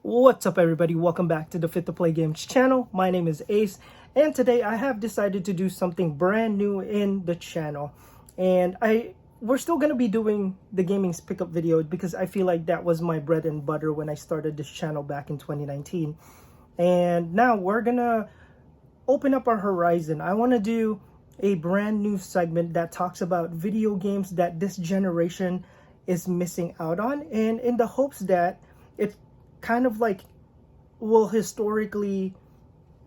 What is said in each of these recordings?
What's up, everybody? Welcome back to the Fit2playgames channel. My name is Ace, and today I have decided to do something brand new in the channel. And we're still going to be doing the gaming's pickup video because I feel like that was my bread and butter when I started this channel back in 2019. And now we're going to open up our horizon. I want to do a brand new segment that talks about video games that this generation is missing out on, and in the hopes that it kind of like will historically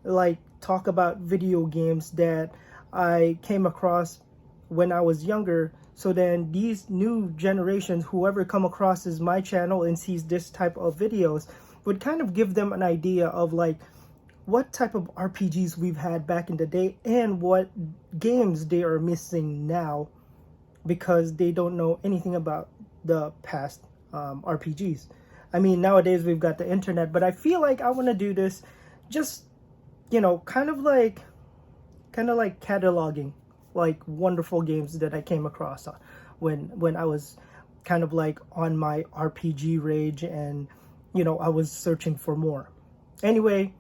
like talk about video games that I came across when I was younger, so then these new generations, whoever come across is my channel and sees this type of videos, would kind of give them an idea of like what type of RPGs we've had back in the day and what games they are missing now because they don't know anything about the past RPGs. I mean, nowadays we've got the internet, but I feel like I want to do this just, you know, kind of like cataloging like wonderful games that I came across when I was kind of like on my RPG rage and, you know, I was searching for more. Anyway,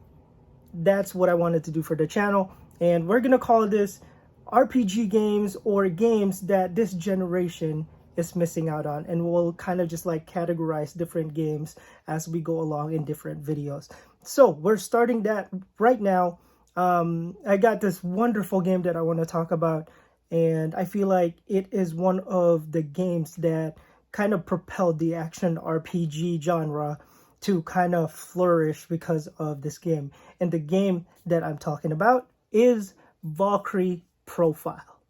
that's what I wanted to do for the channel, and we're gonna call this RPG games or games that this generation is missing out on, and we'll kind of just like categorize different games as we go along in different videos. So we're starting that right now. I got this wonderful game that I want to talk about, and I feel like it is one of the games that kind of propelled the action RPG genre to kind of flourish because of this game. And the game that I'm talking about is Valkrie Profile.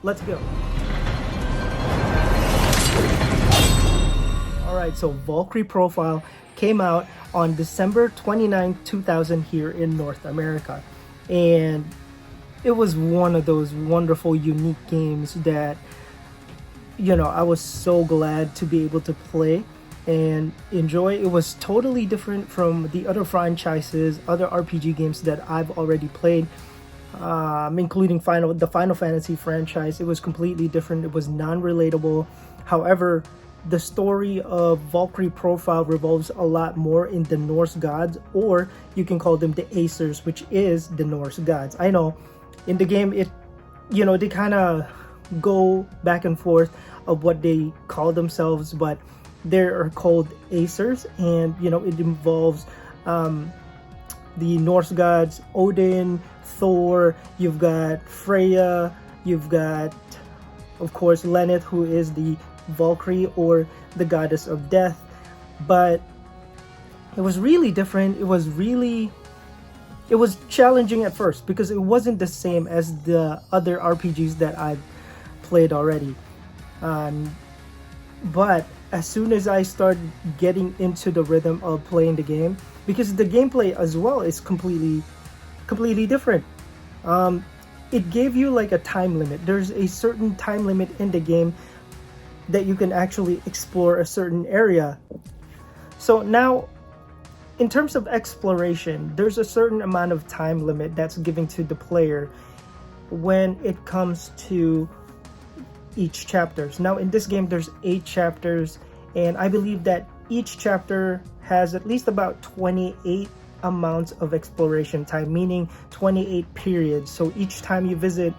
Let's go. Alright, so Valkrie Profile came out on December 29, 2000 here in North America. And it was one of those wonderful, unique games that, you know, I was so glad to be able to play and enjoy. It was totally different from the other franchises, other RPG games that I've already played, including the Final Fantasy franchise. It was completely different. It was non-relatable. However, the story of Valkrie Profile revolves a lot more in the Norse gods, or you can call them the Aesers, which is the Norse gods. I know in the game, they kind of go back and forth of what they call themselves, but they are called Aesers, and it involves the Norse gods, Odin, Thor. You've got Freya, you've got, of course, Lenneth, who is the Valkyrie or the goddess of death. But it was really different. It was challenging at first because it wasn't the same as the other RPGs that I've played already. But as soon as I started getting into the rhythm of playing the game, because the gameplay as well is completely different. It gave you like a time limit. There's a certain time limit in the game that you can actually explore a certain area. So now, in terms of exploration, there's a certain amount of time limit that's given to the player when it comes to each chapters. Now in this game there's 8 chapters, and I believe that each chapter has at least about 28 amounts of exploration time, meaning 28 periods. So each time you visit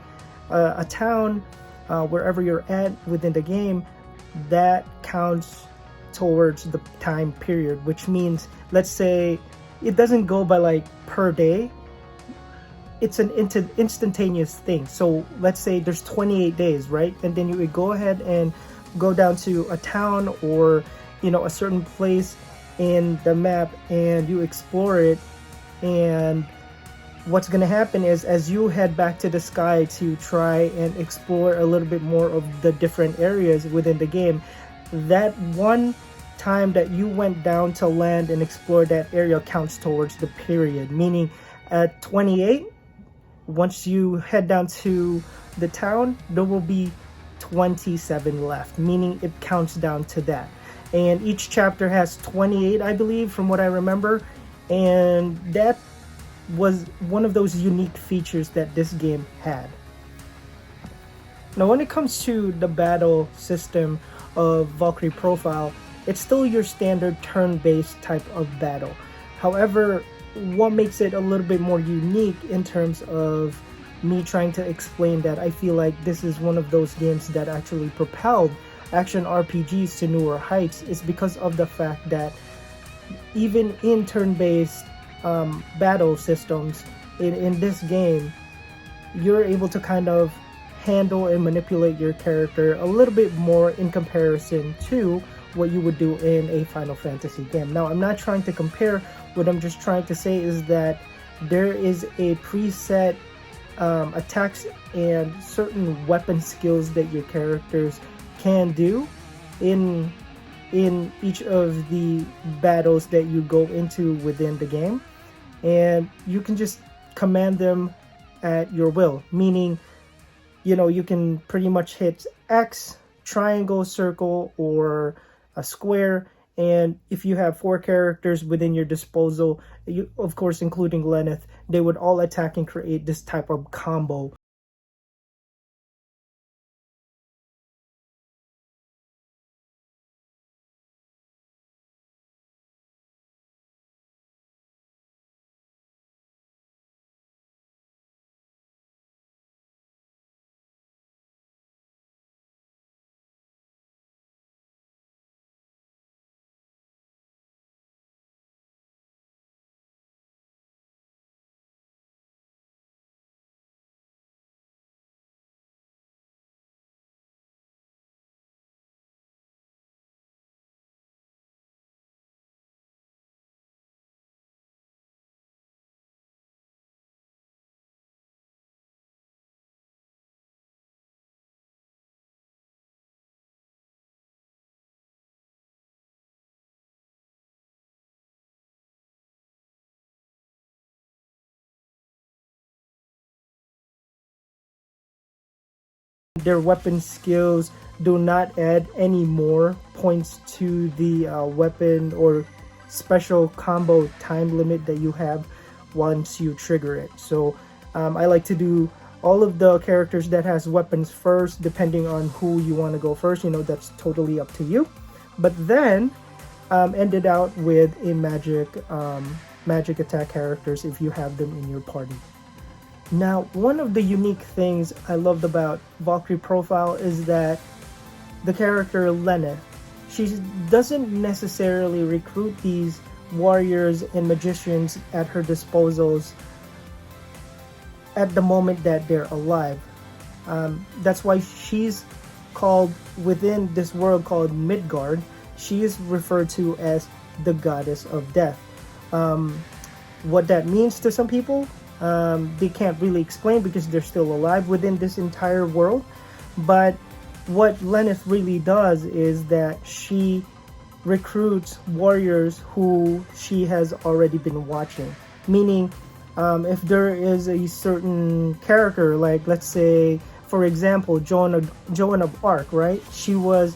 a town, wherever you're at within the game, that counts towards the time period, which means, let's say it doesn't go by like per day, it's an instantaneous thing. So let's say there's 28 days, right? And then you would go ahead and go down to a town or a certain place in the map, and you explore it. And what's going to happen is, as you head back to the sky to try and explore a little bit more of the different areas within the game, that one time that you went down to land and explore that area counts towards the period. Meaning at 28, once you head down to the town, there will be 27 left, meaning it counts down to that. And each chapter has 28, I believe, from what I remember. And that was one of those unique features that this game had. Now when it comes to the battle system of Valkrie Profile, it's still your standard turn-based type of battle. However, what makes it a little bit more unique in terms of me trying to explain that I feel like this is one of those games that actually propelled action RPGs to newer heights is because of the fact that even in turn-based battle systems, in this game, you're able to kind of handle and manipulate your character a little bit more in comparison to what you would do in a Final Fantasy game. Now, I'm not trying to compare. What I'm just trying to say is that there is a preset attacks and certain weapon skills that your characters can do in each of the battles that you go into within the game, and you can just command them at your will, meaning you can pretty much hit X, triangle, circle, or a square. And if you have 4 characters within your disposal, you, of course including Lenneth, they would all attack and create this type of combo. Their weapon skills do not add any more points to the weapon or special combo time limit that you have once you trigger it. So I like to do all of the characters that has weapons first, depending on who you want to go first. That's totally up to you. But then ended out with a magic attack characters if you have them in your party. Now, one of the unique things I loved about Valkrie Profile is that the character Lenneth, she doesn't necessarily recruit these warriors and magicians at her disposals at the moment that they're alive. That's why she's called, within this world called Midgard, she is referred to as the goddess of death. What that means to some people, they can't really explain because they're still alive within this entire world. But what Lenneth really does is that she recruits warriors who she has already been watching. Meaning, if there is a certain character, like let's say, for example, Joan of Arc, right? She was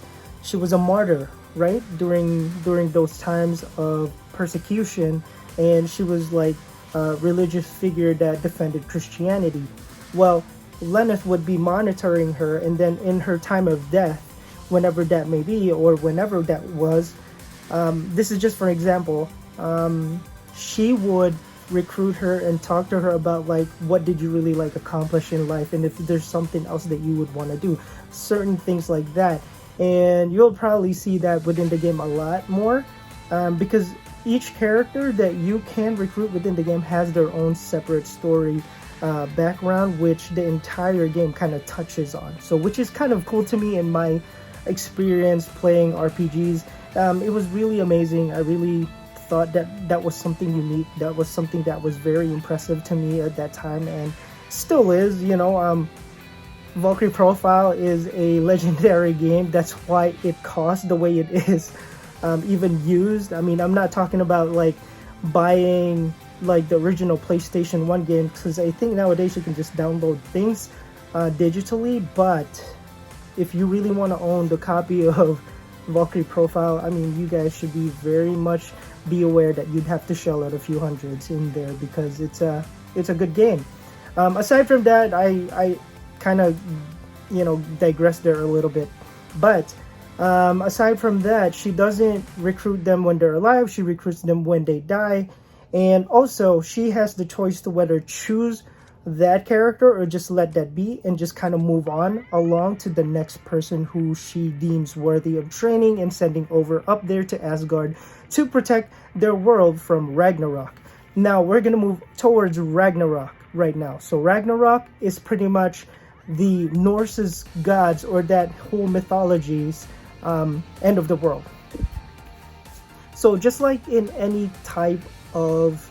a martyr, right? During those times of persecution, and she was like a religious figure that defended Christianity. Well, Lenneth would be monitoring her, and then in her time of death, whenever that may be, or whenever that was, this is just for example, she would recruit her and talk to her about like, what did you really like accomplish in life, and if there's something else that you would want to do, certain things like that. And you'll probably see that within the game a lot more, because each character that you can recruit within the game has their own separate story background, which the entire game kind of touches on. So which is kind of cool to me in my experience playing RPGs. It was really amazing. I really thought that was something unique. That was something that was very impressive to me at that time, and still is. Valkrie Profile is a legendary game. That's why it costs the way it is. Even used, I mean, I'm not talking about like buying like the original PlayStation 1 game, because I think nowadays you can just download things digitally. But if you really want to own the copy of Valkrie Profile, I mean, you guys should be very much be aware that you'd have to shell out a few hundreds in there, because it's a good game. Aside from that, I kind of digress there a little bit, but Aside from that, she doesn't recruit them when they're alive. She recruits them when they die. And also, she has the choice to whether choose that character or just let that be and just kind of move on along to the next person who she deems worthy of training and sending over up there to Asgard to protect their world from Ragnarok. Now, we're going to move towards Ragnarok right now. So Ragnarok is pretty much the Norse's gods, or that whole mythology's end of the world. So just like in any type of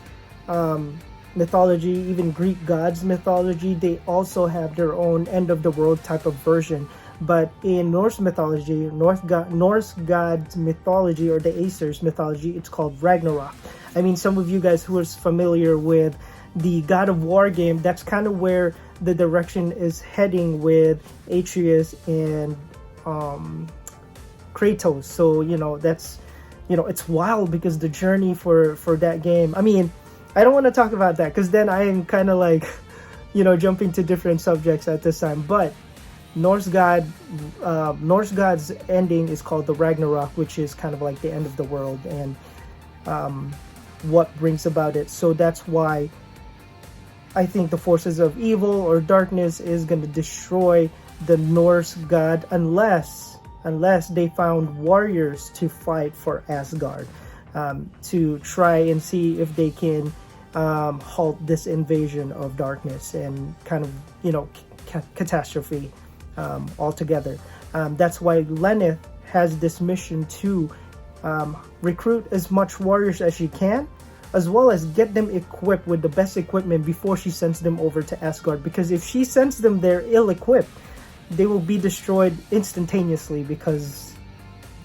mythology, even Greek gods mythology, they also have their own end of the world type of version. But in Norse mythology, Norse gods mythology, or the Aesir's mythology, it's called Ragnarok. I mean, some of you guys who are familiar with the God of War game, that's kind of where the direction is heading with Atreus and Kratos. So, that's, it's wild because the journey for that game, I mean, I don't want to talk about that because then I am kind of like, jumping to different subjects at this time. But Norse God's ending is called the Ragnarok, which is kind of like the end of the world and what brings about it. So that's why I think the forces of evil or darkness is going to destroy the Norse god unless they found warriors to fight for Asgard, to try and see if they can halt this invasion of darkness and kind of, catastrophe altogether. That's why Lennith has this mission to recruit as much warriors as she can, as well as get them equipped with the best equipment before she sends them over to Asgard. Because if she sends them there ill-equipped, they will be destroyed instantaneously because,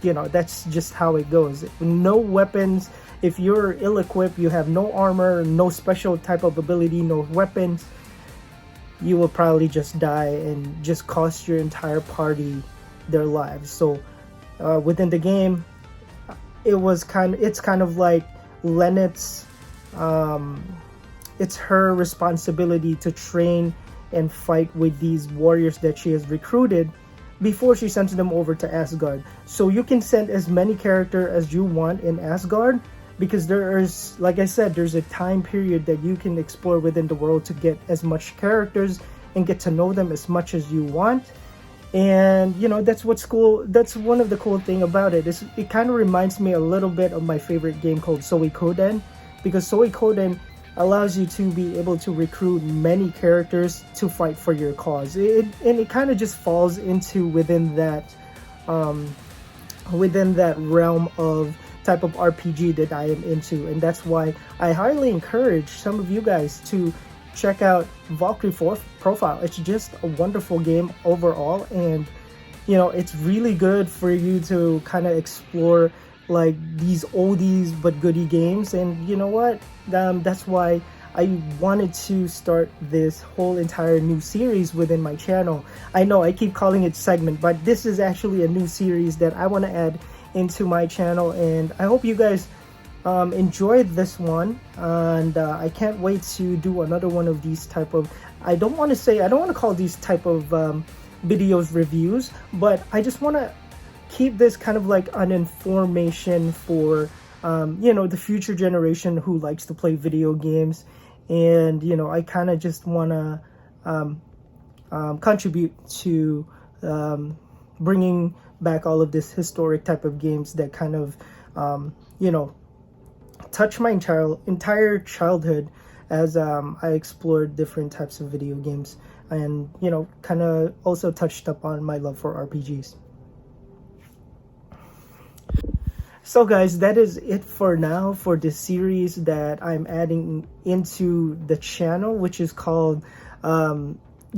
that's just how it goes. No weapons. If you're ill-equipped, you have no armor, no special type of ability, no weapons, you will probably just die and just cost your entire party their lives. So within the game, it's kind of like Lennith's, it's her responsibility to train and fight with these warriors that she has recruited before she sends them over to Asgard. So you can send as many characters as you want in Asgard, because there is, like I said, there's a time period that you can explore within the world to get as much characters and get to know them as much as you want. And that's what's cool. That's one of the cool thing about it. It kind of reminds me a little bit of my favorite game called Suikoden, because Suikoden allows you to be able to recruit many characters to fight for your cause. And it kind of just falls into within that realm of type of RPG that I am into. And that's why I highly encourage some of you guys to check out Valkrie Profile. It's just a wonderful game overall, and it's really good for you to kind of explore like these oldies but goodie games. And you know what, that's why I wanted to start this whole entire new series within my channel. I know I keep calling it segment, but this is actually a new series that I want to add into my channel, and I hope you guys enjoyed this one. And I can't wait to do another one of these type of, I don't want to call these type of videos reviews, but I just want to keep this kind of like an information for the future generation who likes to play video games. And I kind of just want to contribute to bringing back all of this historic type of games that kind of touch my entire childhood as I explored different types of video games, and kind of also touched up on my love for RPGs. So guys, that is it for now for this series that I'm adding into the channel, which is called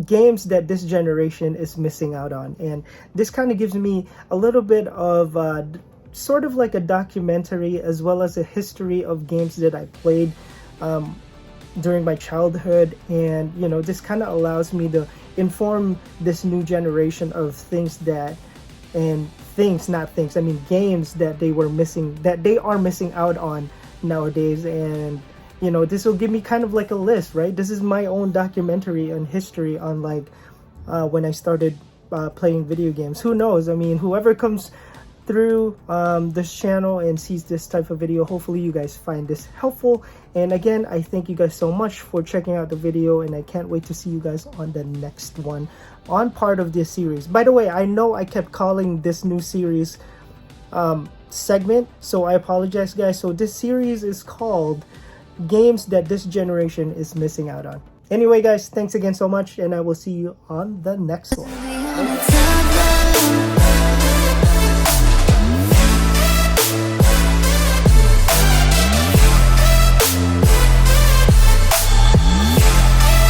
games that this generation is missing out on. And this kind of gives me a little bit of sort of like a documentary, as well as a history of games that I played during my childhood. And this kind of allows me to inform this new generation of games that they are missing out on nowadays. And this will give me kind of like a list, right? This is my own documentary and history on like when I started playing video games. Who knows? I mean, whoever comes through this channel and sees this type of video, hopefully you guys find this helpful. And again, I thank you guys so much for checking out the video, and I can't wait to see you guys on the next one on part of this series. By the way, I know I kept calling this new series segment, so I apologize guys. So this series is called Games That This Generation Is Missing Out On. Anyway guys, thanks again so much, and I will see you on the next one.